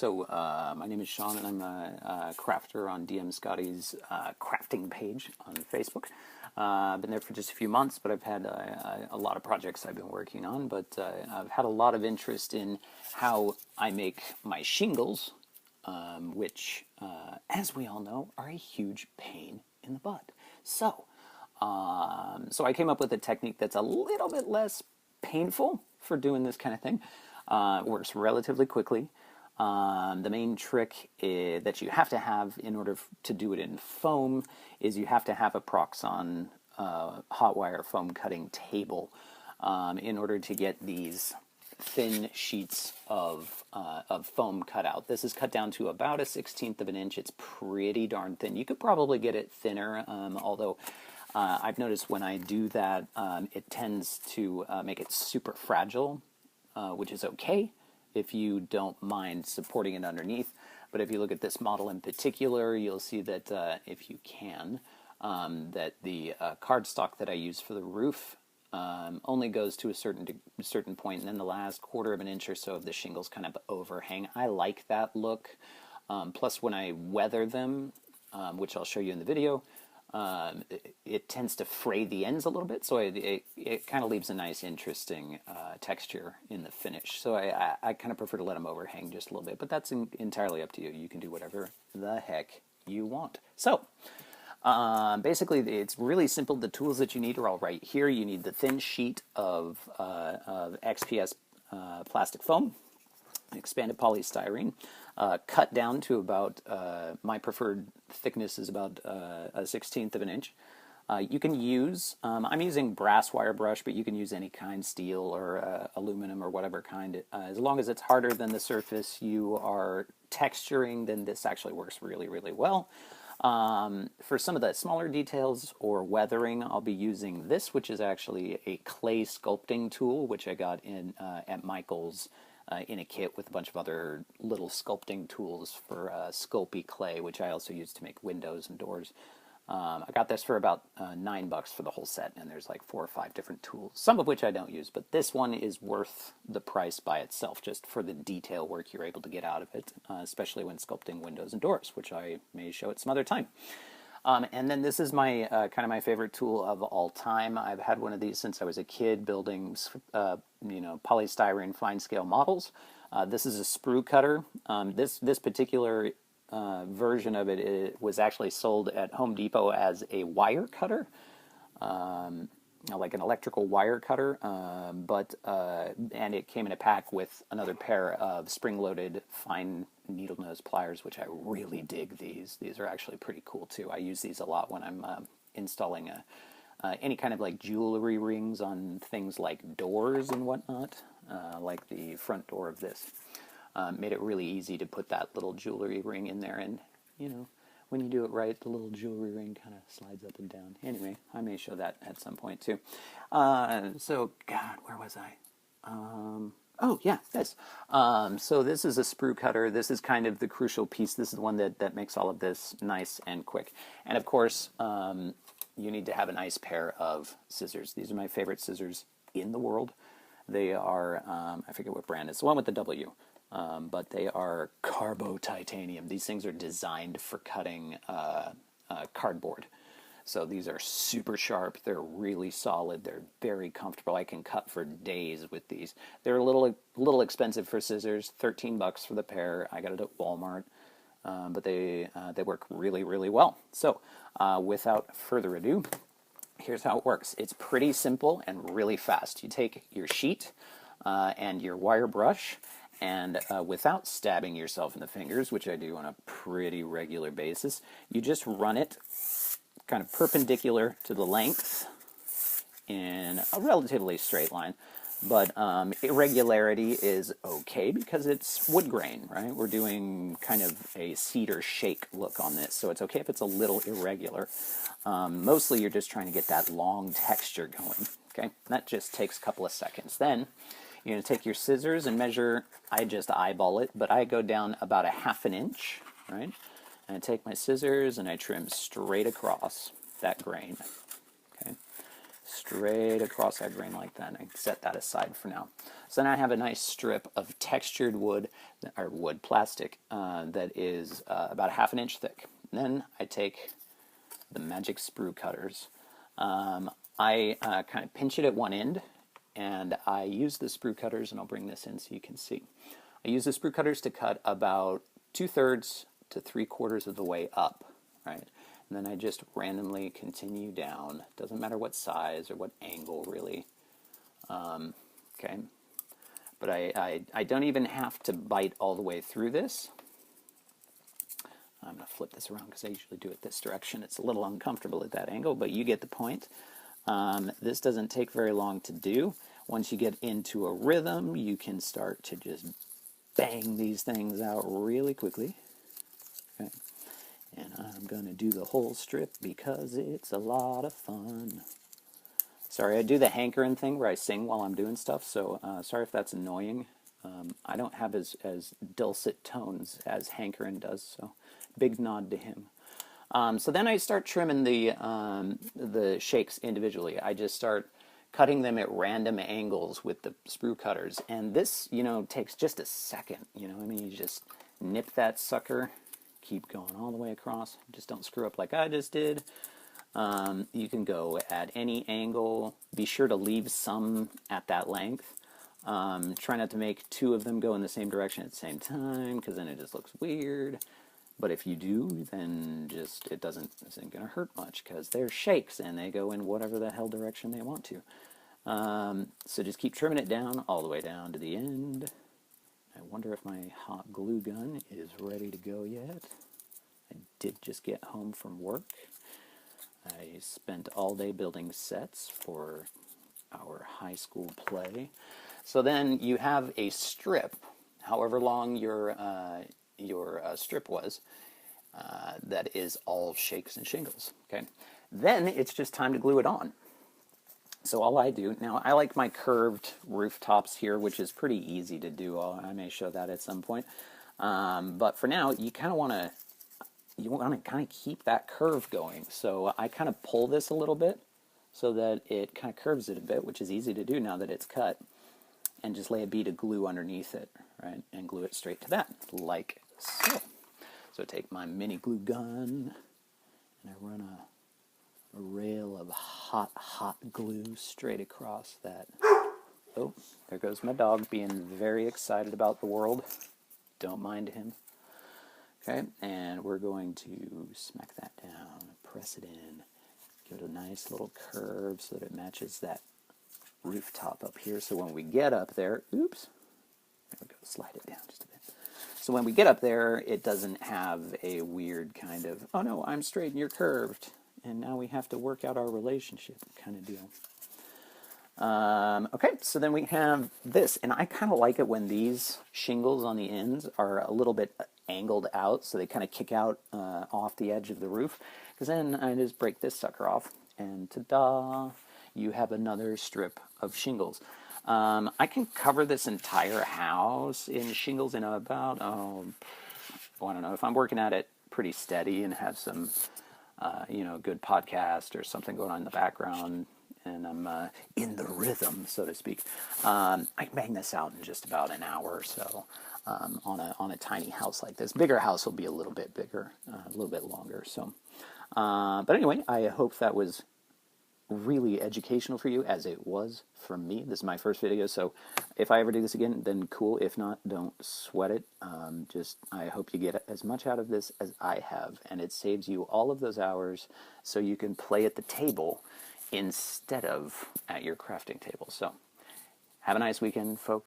My name is Sean, and I'm a crafter on DM Scotty's crafting page on Facebook. I've been there for just a few months, but I've had a lot of projects I've been working on. But I've had a lot of interest in how I make my shingles, which, as we all know, are a huge pain in the butt. So I came up with a technique that's a little bit less painful for doing this kind of thing. It works relatively quickly. The main trick that you have to have in order to do it in foam is you have to have a Proxon hot wire foam cutting table in order to get these thin sheets of foam cut out. This is cut down to about a 1/16 of an inch. It's pretty darn thin. You could probably get it thinner, although I've noticed when I do that, it tends to make it super fragile, which is okay if you don't mind supporting it underneath. But if you look at this model in particular, you'll see that if you can, that the cardstock that I use for the roof only goes to a certain point, and then the last 1/4 of an inch or so of the shingles kind of overhang. I like that look. Plus, when I weather them, which I'll show you in the video, it tends to fray the ends a little bit, so it kind of leaves a nice, interesting texture in the finish. So I kind of prefer to let them overhang just a little bit, but that's entirely up to you. You can do whatever the heck you want. So basically, it's really simple. The tools that you need are all right here. You need the thin sheet of XPS plastic foam, expanded polystyrene, cut down to about, my preferred thickness is about a 1/16 of an inch. You can use, I'm using brass wire brush, but you can use any kind, steel or aluminum or whatever kind. As long as it's harder than the surface you are texturing, then this actually works really, really well. For some of the smaller details or weathering, I'll be using this, which is actually a clay sculpting tool, which I got in at Michael's in a kit with a bunch of other little sculpting tools for Sculpey clay, which I also use to make windows and doors. I got this for about $9 for the whole set, and there's like 4 or 5 different tools, some of which I don't use, but this one is worth the price by itself, just for the detail work you're able to get out of it, especially when sculpting windows and doors, which I may show at some other time. And then this is my kind of my favorite tool of all time. I've had one of these since I was a kid, building polystyrene fine scale models. This is a sprue cutter. This particular version of it was actually sold at Home Depot as a wire cutter, like an electrical wire cutter, and it came in a pack with another pair of spring-loaded fine needle-nose pliers, which I really dig. These are actually pretty cool too. I use these a lot when I'm installing any kind of like jewelry rings on things like doors and whatnot, like the front door of this. Made it really easy to put that little jewelry ring in there, and when you do it right, the little jewelry ring kind of slides up and down. Anyway, I may show that at some point too. So, God, where was I? Oh, yeah, this. So this is a sprue cutter. This is kind of the crucial piece. This is the one that makes all of this nice and quick. And of course, you need to have a nice pair of scissors. These are my favorite scissors in the world. They are, I forget what brand. It's the one with the W. But they are carbo titanium. These things are designed for cutting cardboard. So these are super sharp. They're really solid. They're very comfortable. I can cut for days with these. They're a little expensive for scissors. $13 for the pair. I got it at Walmart, but they work really, really well. So without further ado, here's how it works. It's pretty simple and really fast. You take your sheet and your wire brush, and without stabbing yourself in the fingers, which I do on a pretty regular basis, you just run it kind of perpendicular to the length in a relatively straight line. But irregularity is okay because it's wood grain, right? We're doing kind of a cedar shake look on this, so it's okay if it's a little irregular. Mostly you're just trying to get that long texture going, okay? That just takes a couple of seconds. Then you're going to take your scissors and measure. I just eyeball it, but I go down about a 1/2 inch, right? And I take my scissors and I trim straight across that grain, okay? straight across that grain like that, and I set that aside for now. So then I have a nice strip of textured wood, or wood plastic, that is about 1/2 inch thick. And then I take the magic sprue cutters. I kind of pinch it at one end, and I use the sprue cutters, and I'll bring this in so you can see. I use the sprue cutters to cut about 2/3 to 3/4 of the way up, right? And then I just randomly continue down. Doesn't matter what size or what angle, really. Okay. But I don't even have to bite all the way through this. I'm going to flip this around because I usually do it this direction. It's a little uncomfortable at that angle, but you get the point. This doesn't take very long to do. Once you get into a rhythm, you can start to just bang these things out really quickly. Okay. And I'm going to do the whole strip because it's a lot of fun. Sorry, I do the hankering thing where I sing while I'm doing stuff, so sorry if that's annoying. I don't have as dulcet tones as Hankerin does, so big nod to him. So then I start trimming the shakes individually. I just start cutting them at random angles with the sprue cutters, and this, takes just a second. You just nip that sucker, keep going all the way across. Just don't screw up like I just did. You can go at any angle. Be sure to leave some at that length. Try not to make two of them go in the same direction at the same time, because then it just looks weird. But if you do, then it isn't going to hurt much, because they're shakes and they go in whatever the hell direction they want to. So just keep trimming it down all the way down to the end. I wonder if my hot glue gun is ready to go yet. I did just get home from work. I spent all day building sets for our high school play. So then you have a strip, however long your strip was, that is all shakes and shingles. Okay, then it's just time to glue it on. So all I do now, I like my curved rooftops here, which is pretty easy to do. I may show that at some point, but for now, you want to kind of keep that curve going. So I kind of pull this a little bit so that it kind of curves it a bit, which is easy to do now that it's cut, and just lay a bead of glue underneath it, right, and glue it straight to that, like so. So I take my mini glue gun, and I run a rail of hot glue straight across that. Oh, there goes my dog being very excited about the world. Don't mind him. Okay, and we're going to smack that down, press it in, give it a nice little curve so that it matches that rooftop up here. So when we get up there, oops, there we go, slide it down just a bit. So when we get up there, it doesn't have a weird kind of, oh no, I'm straight and you're curved, and now we have to work out our relationship kind of deal. Okay, so then we have this, and I kind of like it when these shingles on the ends are a little bit angled out, so they kind of kick out off the edge of the roof, because then I just break this sucker off, and ta-da, you have another strip of shingles. I can cover this entire house in shingles in about, I don't know, if I'm working at it pretty steady and have some, good podcast or something going on in the background, and I'm in the rhythm, so to speak, I can bang this out in just about an hour or so on a tiny house like this. Bigger house will be a little bit bigger, a little bit longer. So, but anyway, I hope that was really educational for you, as it was for me. This is my first video, so if I ever do this again, then cool. If not, don't sweat it. I hope you get as much out of this as I have, and it saves you all of those hours so you can play at the table instead of at your crafting table. So have a nice weekend, folks.